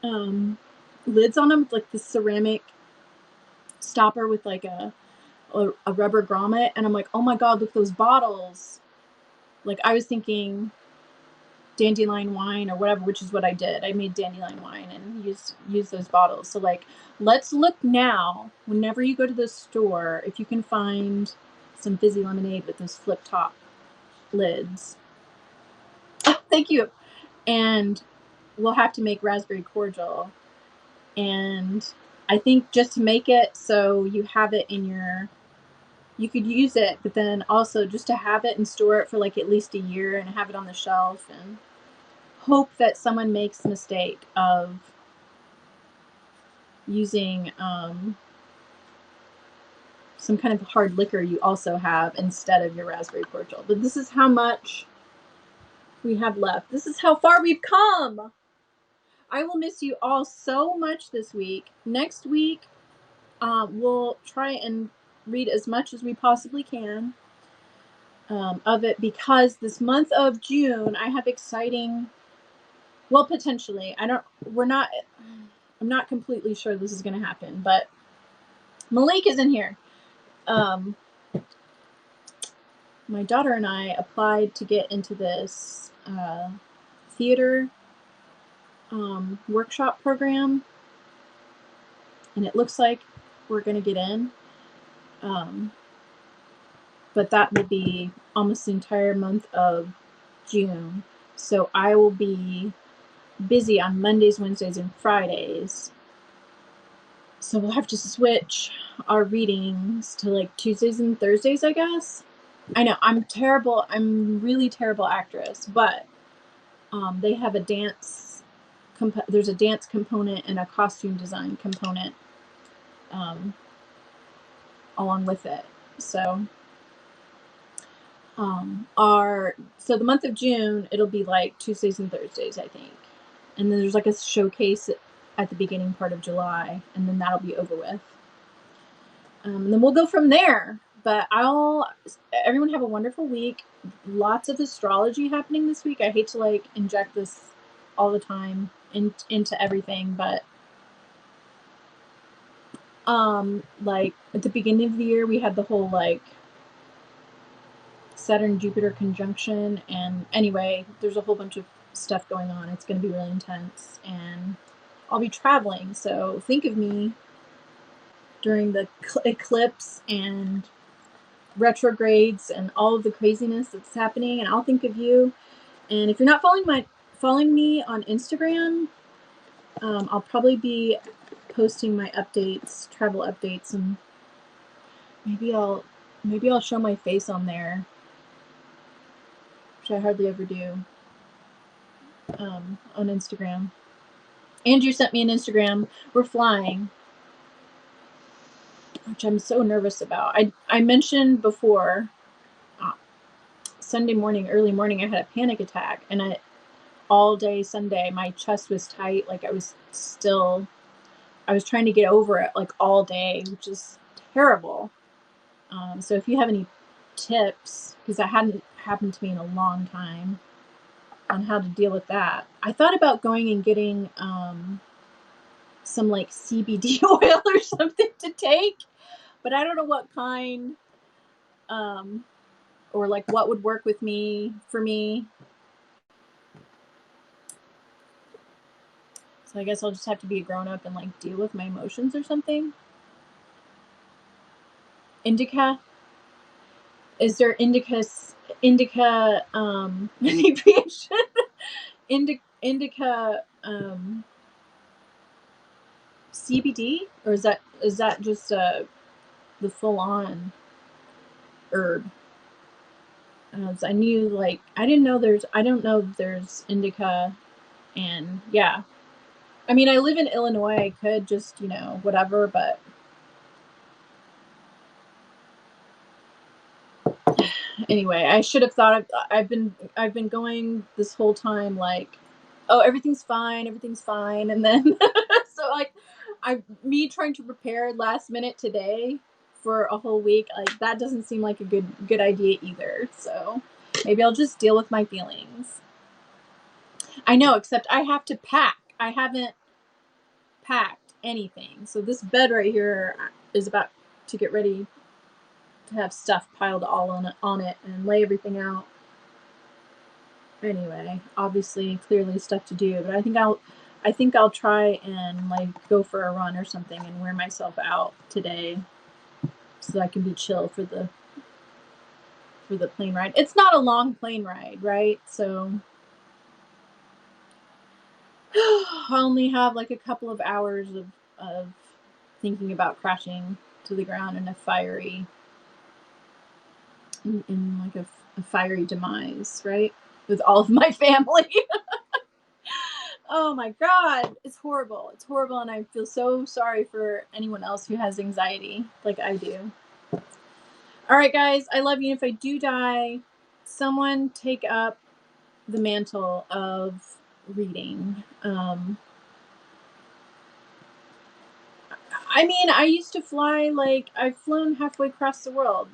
lids on them, with like the ceramic stopper with like a rubber grommet, and I'm like, oh my god, look at those bottles. Like I was thinking dandelion wine or whatever, which is what I did. I made dandelion wine and used those bottles. So like, let's look now, whenever you go to the store, if you can find some fizzy lemonade with those flip top lids. Oh, thank you. And we'll have to make raspberry cordial. And I think just to make it so you have it in you could use it, but then also just to have it and store it for like at least a year and have it on the shelf, and hope that someone makes the mistake of using some kind of hard liquor you also have instead of your raspberry cordial. But this is how much we have left. This is how far we've come. I will miss you all so much this week. Next week, we'll try and read as much as we possibly can of it, because this month of June I have exciting, well, potentially, I'm not completely sure this is going to happen, but Malik is in here. My daughter and I applied to get into this theater workshop program, and it looks like we're going to get in. But that will be almost the entire month of June. So I will be busy on Mondays, Wednesdays, and Fridays. So we'll have to switch our readings to like Tuesdays and Thursdays, I guess. I know, I'm terrible. I'm really terrible actress, but they have a dance. There's a dance component and a costume design component along with it. So so the month of June, it'll be like Tuesdays and Thursdays, I think. And then there's like a showcase at the beginning part of July, and then that'll be over with. And then we'll go from there. But everyone have a wonderful week. Lots of astrology happening this week. I hate to like inject this all the time into everything, but like at the beginning of the year, we had the whole like Saturn Jupiter conjunction, and anyway, there's a whole bunch of stuff going on. It's going to be really intense, and I'll be traveling. So think of me during the eclipse and retrogrades and all of the craziness that's happening, and I'll think of you. And if you're not following me on Instagram, I'll probably be posting my updates, travel updates, and maybe I'll show my face on there, which I hardly ever do, on Instagram. Andrew sent me an Instagram. We're flying, which I'm so nervous about. I mentioned before, Sunday morning, early morning, I had a panic attack, and all day Sunday, my chest was tight. Like I was trying to get over it like all day, which is terrible. So if you have any tips, because that hadn't happened to me in a long time, on how to deal with that. I thought about going and getting some like CBD oil or something to take, but I don't know what kind, or like what would work for me. So I guess I'll just have to be a grown up and like deal with my emotions or something. Indica? Is there indica inebriation? Indica CBD, or is that just the full on herb? I knew, like, I don't know if there's indica, and yeah. I mean, I live in Illinois. I could just, whatever, but anyway, I should have thought of. I've been going this whole time like, oh, everything's fine, and then so like, me trying to prepare last minute today for a whole week, like that doesn't seem like a good idea either. So maybe I'll just deal with my feelings. I know, except I have to pack. I haven't packed anything, so this bed right here is about to get ready to have stuff piled all on it and lay everything out. Anyway, obviously, clearly stuff to do, but I think I'll try and like go for a run or something and wear myself out today, so that I can be chill for the plane ride. It's not a long plane ride, right? So I only have like a couple of hours of thinking about crashing to the ground in a fiery demise, right? With all of my family. Oh my God, it's horrible. It's horrible, and I feel so sorry for anyone else who has anxiety like I do. All right, guys, I love you. If I do die, someone take up the mantle of reading. I mean, I used to fly, like, I've flown halfway across the world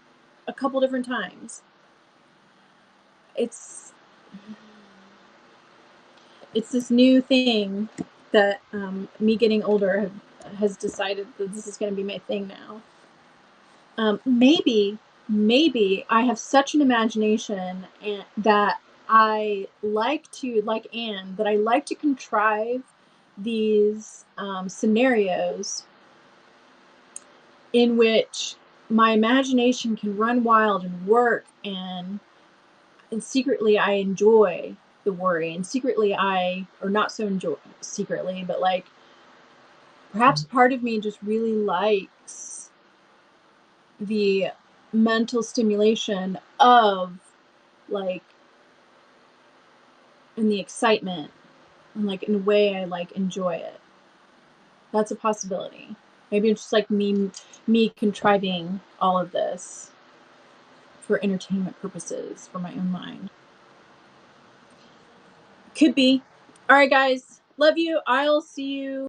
a couple different times. It's this new thing that me getting older has decided that this is going to be my thing now. Maybe I have such an imagination that I like to, like Anne, that I like to contrive these scenarios in which my imagination can run wild and work, and secretly I enjoy the worry, and secretly or not so enjoy secretly, but like perhaps part of me just really likes the mental stimulation of like, and the excitement, and like in a way I like enjoy it. That's a possibility. Maybe it's just like me contriving all of this for entertainment purposes for my own mind. Could be. All right, guys. Love you. I'll see you